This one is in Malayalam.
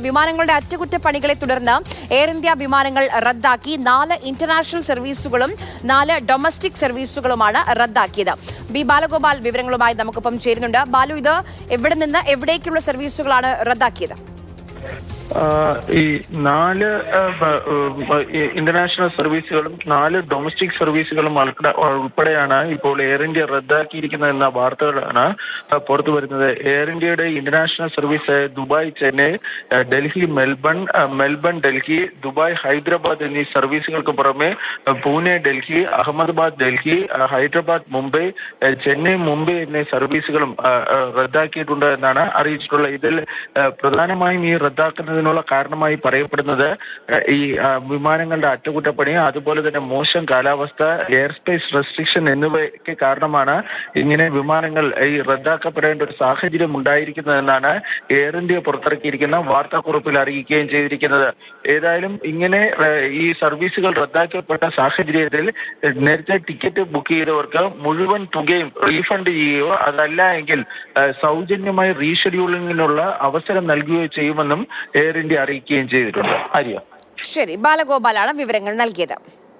വിമാനങ്ങളുടെ അറ്റകുറ്റപ്പണികളെ തുടർന്ന് എയർ ഇന്ത്യ വിമാനങ്ങൾ റദ്ദാക്കി 4 ഇന്റർനാഷണൽ സർവീസുകളും 4 ഡൊമസ്റ്റിക് സർവീസുകളുമാണ് റദ്ദാക്കിയത്. ബി ബാലഗോപാൽ വിവരങ്ങളുമായി നമുക്കൊപ്പം ചേരുന്നുണ്ട്. ബാലു, ഇത് എവിടെ നിന്ന് എവിടേക്കുള്ള സർവീസുകളാണ് റദ്ദാക്കിയത്? ഈ 4 ഇന്റർനാഷണൽ സർവീസുകളും 4 ഡൊമസ്റ്റിക് സർവീസുകളും ഉൾപ്പെടെയാണ് ഇപ്പോൾ എയർ ഇന്ത്യ റദ്ദാക്കിയിരിക്കുന്നത് എന്ന വാർത്തകളാണ് പുറത്തു വരുന്നത്. എയർ ഇന്ത്യയുടെ international service Dubai, Chennai, Delhi, Melbourne, Delhi, Dubai, Hyderabad എന്നീ സർവീസുകൾക്ക് പുറമെ പൂനെ, ഡൽഹി, അഹമ്മദാബാദ്, ഡൽഹി, ഹൈദരാബാദ്, മുംബൈ, ചെന്നൈ, മുംബൈ എന്നീ സർവീസുകളും റദ്ദാക്കിയിട്ടുണ്ട് എന്നാണ് അറിയിച്ചിട്ടുള്ളത്. ഇതിൽ പ്രധാനമായും ഈ റദ്ദാക്കുന്ന കാരണമായി പറയപ്പെടുന്നത് ഈ വിമാനങ്ങളുടെ അറ്റകുറ്റപ്പണി, അതുപോലെ തന്നെ മോശം കാലാവസ്ഥ, എയർ സ്പേസ് റെസ്ട്രിക്ഷൻ എന്നിവയ്ക്ക് കാരണമാണ് ഇങ്ങനെ വിമാനങ്ങൾ ഈ റദ്ദാക്കപ്പെടേണ്ട ഒരു സാഹചര്യം ഉണ്ടായിരിക്കുന്നതെന്നാണ് എയർ ഇന്ത്യ പുറത്തിറക്കിയിരിക്കുന്ന വാർത്താക്കുറിപ്പിൽ അറിയിക്കുകയും ചെയ്തിരിക്കുന്നത്. ഏതായാലും ഇങ്ങനെ ഈ സർവീസുകൾ റദ്ദാക്കപ്പെട്ട സാഹചര്യത്തിൽ നേരത്തെ ടിക്കറ്റ് ബുക്ക് ചെയ്തവർക്ക് മുഴുവൻ തുകയും റീഫണ്ട് ചെയ്യുകയോ അതല്ല എങ്കിൽ സൗജന്യമായി റീഷെഡ്യൂളിങ്ങിനുള്ള അവസരം നൽകുകയോ ചെയ്യുമെന്നും എയർ ഇന്ത്യ അറിയിക്കുകയും ചെയ്തിട്ടുണ്ട്. ആര്യ, ശരി, ബാലഗോപാലാണ് വിവരങ്ങൾ നൽകിയത്.